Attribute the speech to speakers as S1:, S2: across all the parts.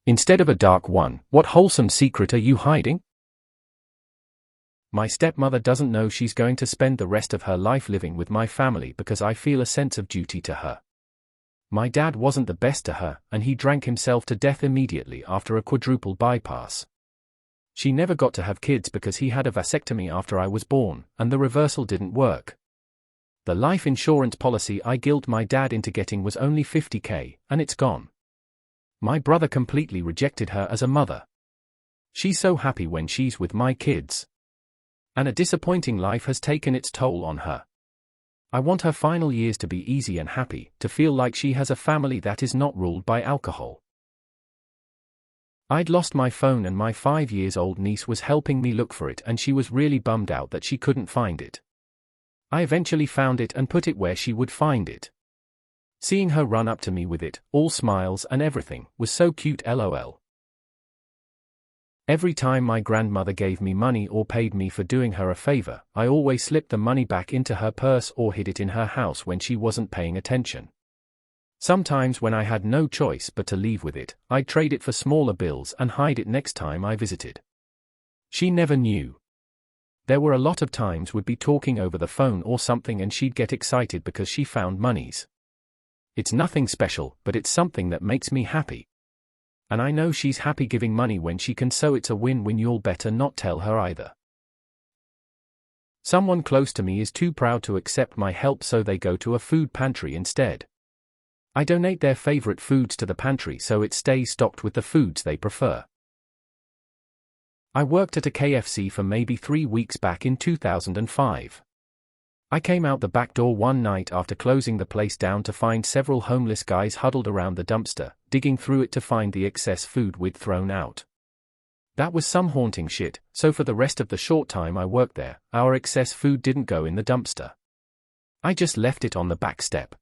S1: Instead of a dark one, what wholesome secret are you hiding? My stepmother doesn't know she's going to spend the rest of her life living with my family because I feel a sense of duty to her. My dad wasn't the best to her, and he drank himself to death immediately after a quadruple bypass. She never got to have kids because he had a vasectomy after I was born, and the reversal didn't work. The life insurance policy I guilted my dad into getting was only $50,000, and it's gone. My brother completely rejected her as a mother. She's so happy when she's with my kids. And a disappointing life has taken its toll on her. I want her final years to be easy and happy, to feel like she has a family that is not ruled by alcohol. I'd lost my phone and my 5-year-old niece was helping me look for it, and she was really bummed out that she couldn't find it. I eventually found it and put it where she would find it. Seeing her run up to me with it, all smiles and everything, was so cute, lol. Every time my grandmother gave me money or paid me for doing her a favor, I always slipped the money back into her purse or hid it in her house when she wasn't paying attention. Sometimes when I had no choice but to leave with it, I'd trade it for smaller bills and hide it next time I visited. She never knew. There were a lot of times we'd be talking over the phone or something and she'd get excited because she found monies. It's nothing special, but it's something that makes me happy. And I know she's happy giving money when she can, so it's a win-win. You'll better not tell her either. Someone close to me is too proud to accept my help, so they go to a food pantry instead. I donate their favorite foods to the pantry so it stays stocked with the foods they prefer. I worked at a KFC for maybe 3 weeks back in 2005. I came out the back door one night after closing the place down to find several homeless guys huddled around the dumpster, digging through it to find the excess food we'd thrown out. That was some haunting shit, so for the rest of the short time I worked there, our excess food didn't go in the dumpster. I just left it on the back step.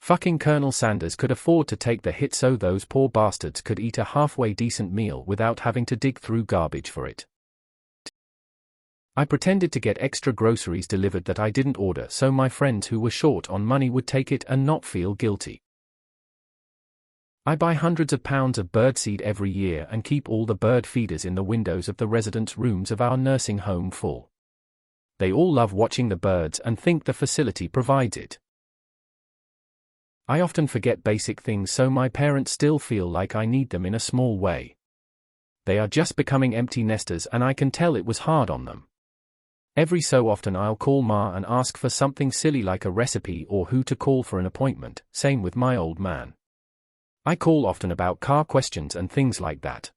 S1: Fucking Colonel Sanders could afford to take the hit so those poor bastards could eat a halfway decent meal without having to dig through garbage for it. I pretended to get extra groceries delivered that I didn't order so my friends who were short on money would take it and not feel guilty. I buy hundreds of pounds of birdseed every year and keep all the bird feeders in the windows of the residence rooms of our nursing home full. They all love watching the birds and think the facility provides it. I often forget basic things so my parents still feel like I need them in a small way. They are just becoming empty nesters and I can tell it was hard on them. Every so often I'll call Ma and ask for something silly like a recipe or who to call for an appointment, same with my old man. I call often about car questions and things like that.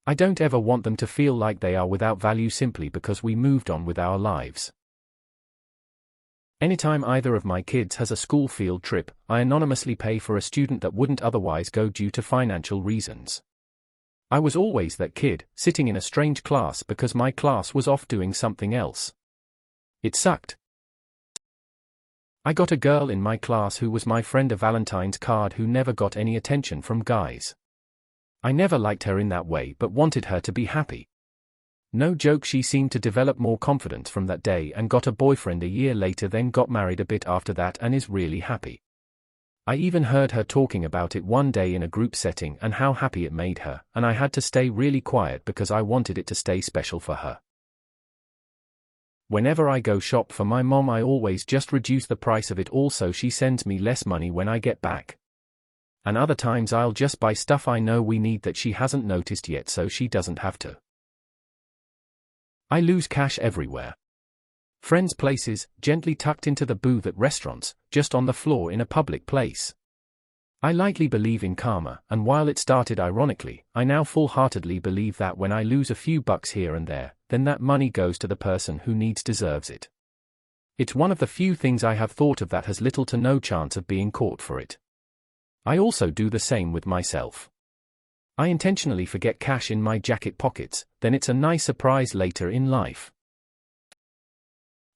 S1: I don't ever want them to feel like they are without value simply because we moved on with our lives. Anytime either of my kids has a school field trip, I anonymously pay for a student that wouldn't otherwise go due to financial reasons. I was always that kid, sitting in a strange class because my class was off doing something else. It sucked. I got a girl in my class who was my friend a Valentine's card who never got any attention from guys. I never liked her in that way but wanted her to be happy. No joke, she seemed to develop more confidence from that day and got a boyfriend a year later, then got married a bit after that and is really happy. I even heard her talking about it one day in a group setting and how happy it made her, and I had to stay really quiet because I wanted it to stay special for her. Whenever I go shop for my mom I always just reduce the price of it all so she sends me less money when I get back. And other times I'll just buy stuff I know we need that she hasn't noticed yet so she doesn't have to. I lose cash everywhere. Friends' places, gently tucked into the booth at restaurants, just on the floor in a public place. I lightly believe in karma, and while it started ironically, I now full-heartedly believe that when I lose a few bucks here and there, then that money goes to the person who deserves it. It's one of the few things I have thought of that has little to no chance of being caught for it. I also do the same with myself. I intentionally forget cash in my jacket pockets, then it's a nice surprise later in life.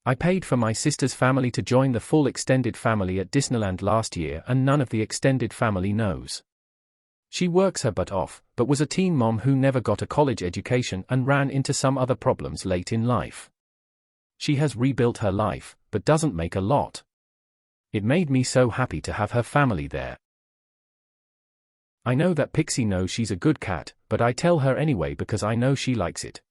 S1: I paid for my sister's family to join the full extended family at Disneyland last year and none of the extended family knows. She works her butt off, but was a teen mom who never got a college education and ran into some other problems late in life. She has rebuilt her life, but doesn't make a lot. It made me so happy to have her family there. I know that Pixie knows she's a good cat, but I tell her anyway because I know she likes it.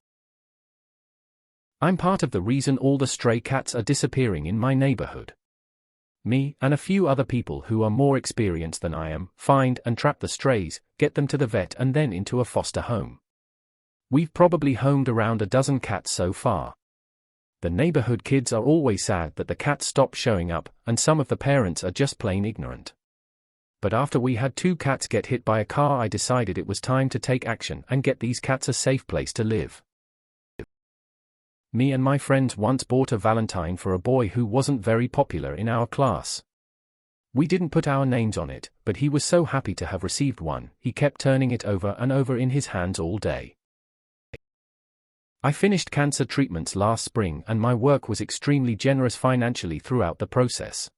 S1: I'm part of the reason all the stray cats are disappearing in my neighborhood. Me, and a few other people who are more experienced than I am, find and trap the strays, get them to the vet and then into a foster home. We've probably homed around a dozen cats so far. The neighborhood kids are always sad that the cats stopped showing up, and some of the parents are just plain ignorant. But after we had 2 cats get hit by a car, I decided it was time to take action and get these cats a safe place to live. Me and my friends once bought a Valentine for a boy who wasn't very popular in our class. We didn't put our names on it, but he was so happy to have received one, he kept turning it over and over in his hands all day. I finished cancer treatments last spring and my work was extremely generous financially throughout the process.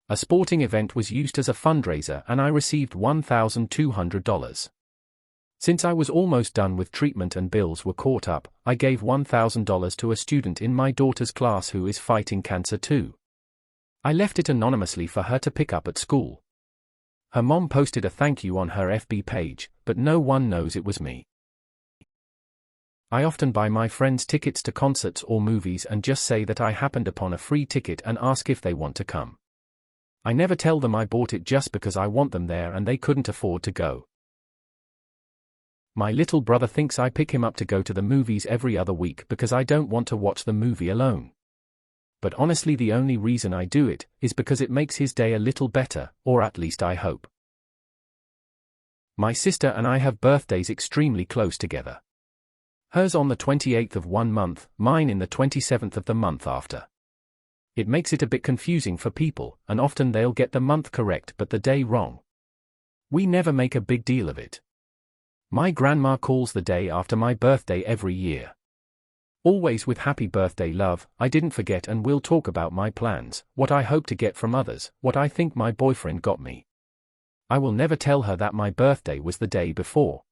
S1: A sporting event was used as a fundraiser and I received $1,200. Since I was almost done with treatment and bills were caught up, I gave $1,000 to a student in my daughter's class who is fighting cancer too. I left it anonymously for her to pick up at school. Her mom posted a thank you on her FB page, but no one knows it was me. I often buy my friends tickets to concerts or movies and just say that I happened upon a free ticket and ask if they want to come. I never tell them I bought it just because I want them there and they couldn't afford to go. My little brother thinks I pick him up to go to the movies every other week because I don't want to watch the movie alone. But honestly the only reason I do it is because it makes his day a little better, or at least I hope. My sister and I have birthdays extremely close together. Hers on the 28th of one month, mine in the 27th of the month after. It makes it a bit confusing for people, and often they'll get the month correct but the day wrong. We never make a big deal of it. My grandma calls the day after my birthday every year. Always with happy birthday love, I didn't forget and we'll talk about my plans, what I hope to get from others, what I think my boyfriend got me. I will never tell her that my birthday was the day before.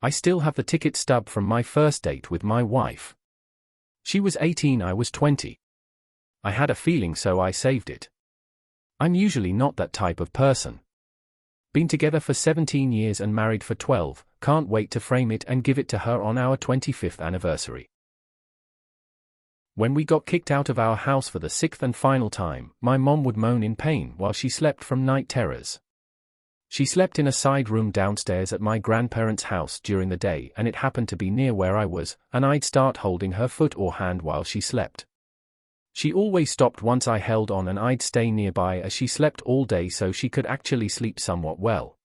S1: I still have the ticket stub from my first date with my wife. She was 18, I was 20. I had a feeling so I saved it. I'm usually not that type of person. Been together for 17 years and married for 12, can't wait to frame it and give it to her on our 25th anniversary. When we got kicked out of our house for the 6th and final time, my mom would moan in pain while she slept from night terrors. She slept in a side room downstairs at my grandparents' house during the day and it happened to be near where I was, and I'd start holding her foot or hand while she slept. She always stopped once I held on and I'd stay nearby as she slept all day so she could actually sleep somewhat well.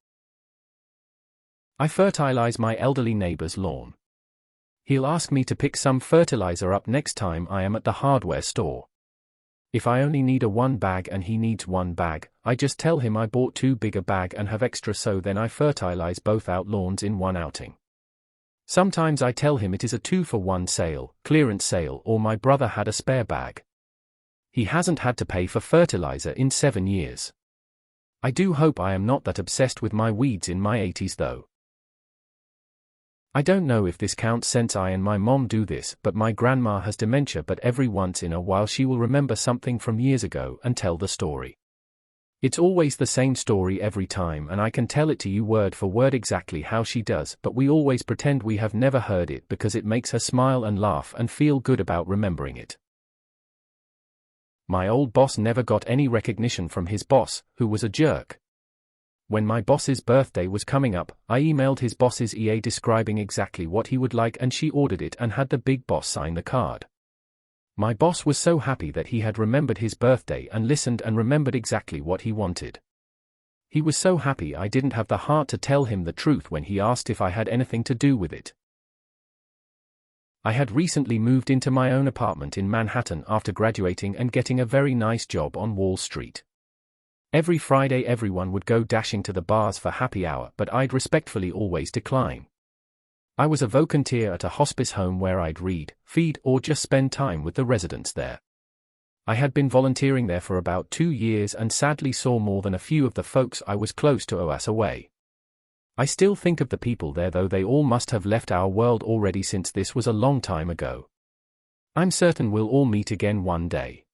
S1: I fertilize my elderly neighbor's lawn. He'll ask me to pick some fertilizer up next time I am at the hardware store. If I only need a 1 bag and he needs 1 bag, I just tell him I bought too big a bag and have extra, so then I fertilize both out lawns in one outing. Sometimes I tell him it is a 2-for-1 sale, clearance sale, or my brother had a spare bag. He hasn't had to pay for fertilizer in 7 years. I do hope I am not that obsessed with my weeds in my 80s though. I don't know if this counts since I and my mom do this, but my grandma has dementia, but every once in a while she will remember something from years ago and tell the story. It's always the same story every time and I can tell it to you word for word exactly how she does, but we always pretend we have never heard it because it makes her smile and laugh and feel good about remembering it. My old boss never got any recognition from his boss, who was a jerk. When my boss's birthday was coming up, I emailed his boss's EA describing exactly what he would like and she ordered it and had the big boss sign the card. My boss was so happy that he had remembered his birthday and listened and remembered exactly what he wanted. He was so happy I didn't have the heart to tell him the truth when he asked if I had anything to do with it. I had recently moved into my own apartment in Manhattan after graduating and getting a very nice job on Wall Street. Every Friday everyone would go dashing to the bars for happy hour, but I'd respectfully always decline. I was a volunteer at a hospice home where I'd read, feed, or just spend time with the residents there. I had been volunteering there for about 2 years and sadly saw more than a few of the folks I was close to pass away. I still think of the people there, though they all must have left our world already since this was a long time ago. I'm certain we'll all meet again one day.